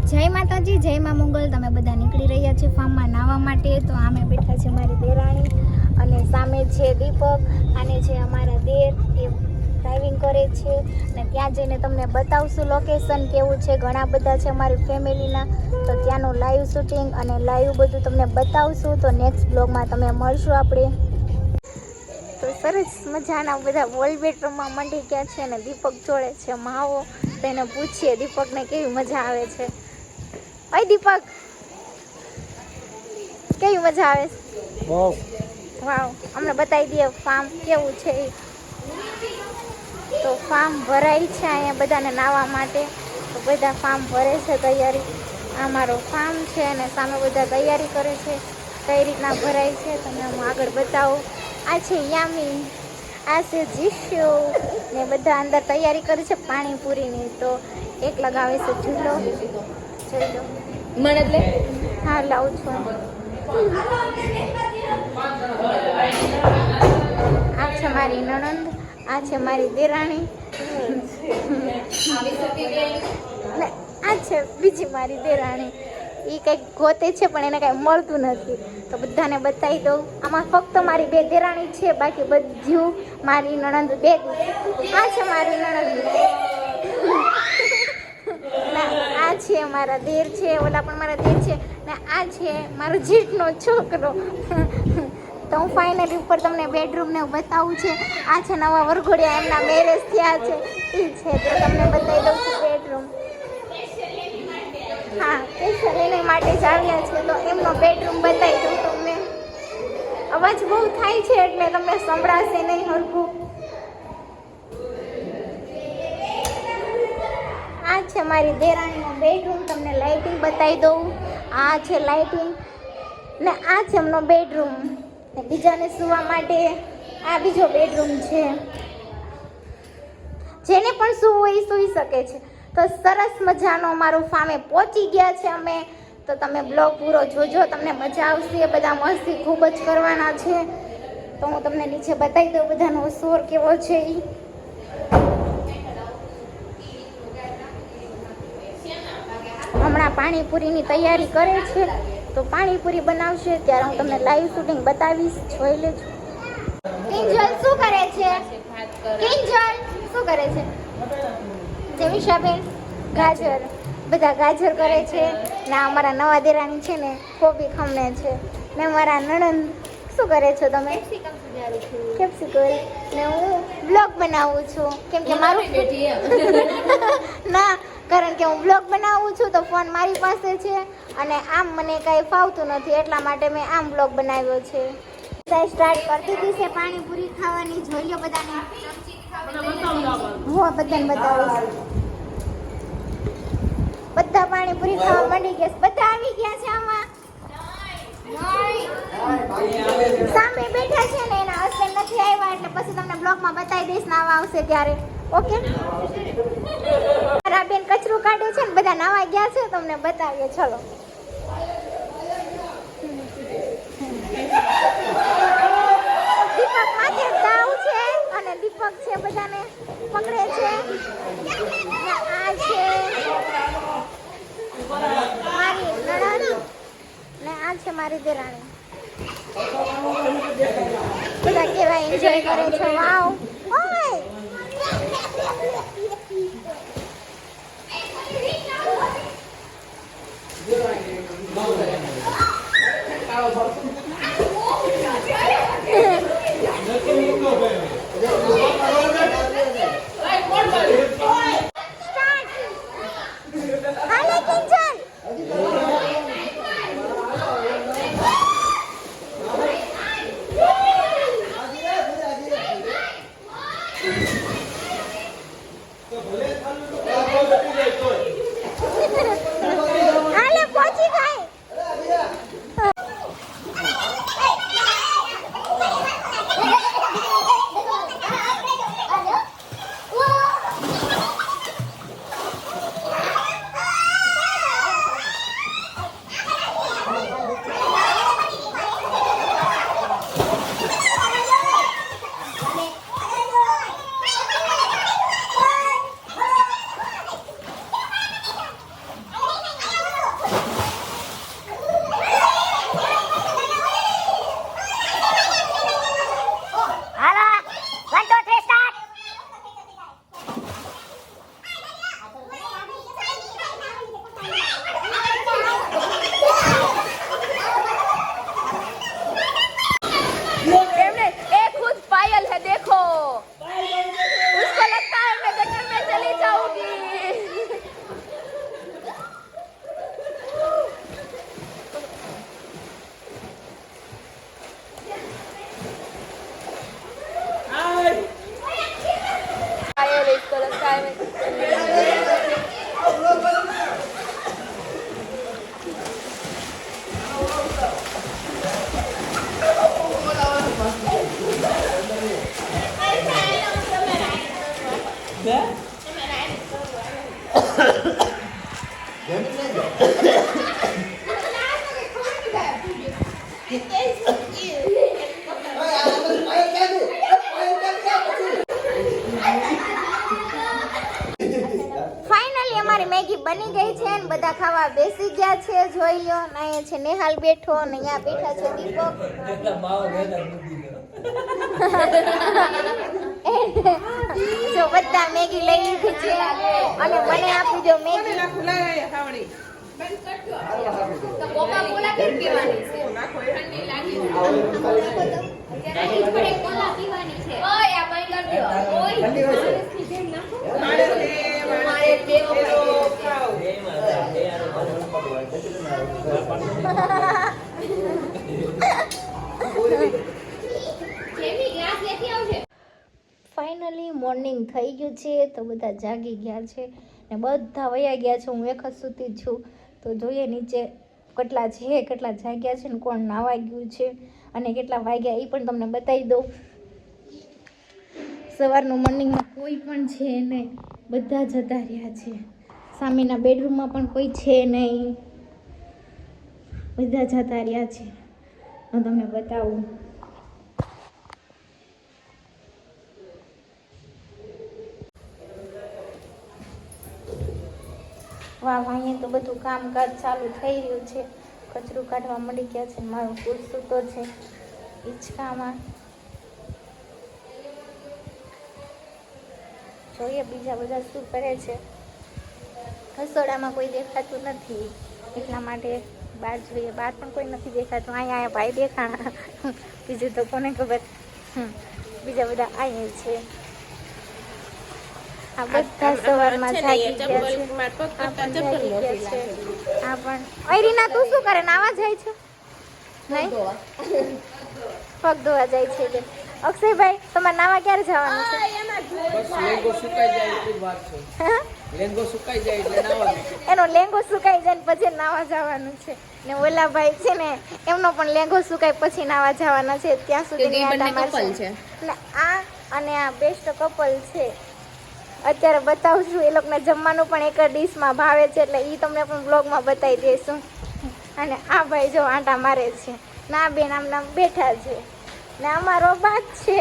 જય માતાજી, જય મા મંગલ। તમે બધા નીકળી રહ્યા છે ફાર્મમાં નાહવા માટે। તો આમે બેઠા છે મારી દેરાણી અને સામે છે દીપક અને છે અમારા દેર, એ ડ્રાઇવિંગ કરે છે અને ત્યાં જઈને તમને બતાવશું લોકેશન કેવું છે। ઘણા બધા છે અમારી ફેમિલીના, તો ત્યાંનું લાઈવ શૂટિંગ અને લાઈવ બધું તમને બતાવશું। તો નેક્સ્ટ બ્લોગમાં તમે મળશું આપણે। તો સરસ મજાના બધા વોલ બેડરૂમમાં મંડી ગયા છે અને દીપક જોડે છે માવો। તો એને પૂછીએ દીપકને કેવી મજા આવે છે। ઓય દીપક, કેવી મજા આવે છે? વાવ વાવ, અમને બતાવી દઈએ ફાર્મ કેવું છે। તો ફાર્મ ભરાય છે અહીંયા બધાને નાહવા માટે। તો બધા ફાર્મ ભરે છે તૈયારી। આ મારો ફાર્મ છે અને સામે બધા તૈયારી કરે છે કઈ રીતના ભરાય છે તમને હું આગળ બતાવું। આ છે યામી, આ છે જીશુ ને બધા અંદર તૈયારી કરે છે પાણીપુરીની। તો એક લગાવે છે ઝૂલો, જોઈ લો મને એટલે હા લાવું છું। આ છે મારી નણંદ, આ છે મારી દેરાણી ને આ છે બીજી મારી દેરાણી। એ કંઈક ગોતે છે પણ એને કાંઈ મળતું નથી, તો બધાને બતાવી દઉં। આમાં ફક્ત મારી બે દેરાણી છે, બાકી બધું મારી નણંદ બે। આ છે મારી નણંદ ને આ છે મારા દેર છે, ઓલા પણ મારા દેર છે ને આ છે મારો જેઠનો છોકરો। તો હું ફાઇનલી ઉપર તમને બેડરૂમ ને બતાવું છે। આ છે નવા વરઘોડિયા, એમના મેરેજ થયા છે એ છે, તો તમને બતાવી દઉં છું બેડરૂમ। હા, સ્પેશિયલ એના માટે જ આવ્યા છે, તો એમનો બેડરૂમ બતાવી દઉં તમને। અવાજ બહુ થાય છે એટલે તમને સંભળાશે નહીં હરખું। આ છે મારી દેરાણીનો બેડરૂમ, તમને લાઇટિંગ બતાવી દઉં। આ છે લાઇટિંગ ને આ છે એમનો બેડરૂમ ને બીજાને સૂવા માટે આ બીજો બેડરૂમ છે। જેને પણ સૂવું હોય એ સૂઈ શકે છે। તો સરસ મજાનો મારું ફાર્મે પહોંચી ગયા છે અમે। તો તમે બ્લોગ પૂરો જોજો, તમને મજા આવશે। બધા મસ્તી ખૂબ જ કરવાના છે। તો હું તમને નીચે બતાવી દઉં બધાનો શોર કેવો છે એ। હમણાં પાણીપુરીની તૈયારી કરે છે, તો પાણીપુરી બનાવશે ત્યારે હું તમને લાઈવ શૂટિંગ બતાવીશ, જોઈ લેજો। કિંજલ શું કરે છે? કિંજલ શું કરે છે? જેમિશાબેન ગાજર, બધા ગાજર કરે છે ને અમારા નવા દેરાણી છે ને કોબી ખમણે છે ને મારા નણંદ શું કરે છો તમે? કેપ્સિકમ ને હું બ્લોગ બનાવું છું, કેમ કે મારું ના, કારણ કે હું બ્લોગ બનાવું છું તો ફોન મારી પાસે છે અને આમ મને કાંઈ ફાવતું નથી, એટલા માટે મેં આમ બ્લોગ બનાવ્યો છે। સ્ટાર્ટ કરી દીધી છે પાણીપુરી ખાવાની, જોઈ લો બધાને। હું બધાને બતાવીશ, બધા પાણીપુરી ખાવા માંડી ગયા, બધા આવી ગયા છે આમાં। સામે બેઠા છે ને એના હસબન્ડ નથી આવ્યા, એટલે પછી તમને બ્લોગમાં બતાવી દઈશ નાવા આવશે ત્યારે, ઓકે? મારા બેન કચરું કાઢે છે ને બધા નાવા ગયા છે, તમને બતાવીએ, ચલો। દીપક માથે દાવ છે અને દીપક છે બધાને પકડે છે। આ છે મારી નણંદ ને આ છે મારી દેરાણી। બધા કેવા એન્જોય કરે છે, વાવ। ઓય ફાઇનલી અમારી મેગી બની ગઈ છે અને બધા ખાવા બેસી ગયા છે. જોઈ લો, અહીંયા છે નેહાલ બેઠો અને અહીંયા બેઠા છે દીપક. જો બધા મેગી લઈ લીધી છે અને મને આપી દો મેગી. ફાઇનલી મોર્નિંગ થઈ ગયું છે તો બધા જાગી ગયા છે ને બધા વયા ગયા છે. હું એક જ સૂતી છું. તો જોઈએ નીચે કેટલા છે, કેટલા જાગ્યા છે ને કોણ નાવા ગયું છે અને કેટલા વાગ્યા એ પણ તમને બતાવી દઉં. સવારનું મોર્નિંગમાં કોઈ પણ છે નહીં, બધા જતા રહ્યા છે. સામેના બેડરૂમમાં પણ કોઈ છે નહીં, બધા જતા રહ્યા છે. હું તમને બતાવું. વાહ, અહીંયા તો બધું કામકાજ ચાલુ થઈ રહ્યું છે. કચરું કાઢવા મળી ગયા છે. મારો ફૂલ સૂતો છે હિંચકામાં. જોઈએ બીજા બધા શું કરે છે. રસોડામાં કોઈ દેખાતું નથી એટલા માટે બહાર જોઈએ. બહાર પણ કોઈ નથી દેખાતું. અહીંયા ભાઈ દેખાણા, બીજું તો કોને ખબર. બીજા બધા અહીંયા છે. આ બધા સવારમાં જાગી ગયા છે. આ પણ અરીના તું શું કરે? નાવા જાય છે? નહીં, પગ ધોવા જાય છે. અક્ષયભાઈ, તમારે નાવા ક્યારે જવાનું છે? એનો લેંગો સુકાઈ જાય પછી નાવા જવાનું છે. ને ઓલા ભાઈ છે ને એમનો પણ લેંગો સુકાય પછી નાવા જવાના છે. ત્યાં સુધી આ અને આ બેસ્ટ કપલ છે. અત્યારે બતાવશું. એ લોકોને જમવાનું પણ એક જ ડીશમાં ભાવે છે એટલે એ તમને પણ બ્લોગમાં બતાવી દઈશું. અને આ ભાઈ જો આંટા મારે છે. ના બેન આમના બેઠા છે ને અમારો બાદ છે.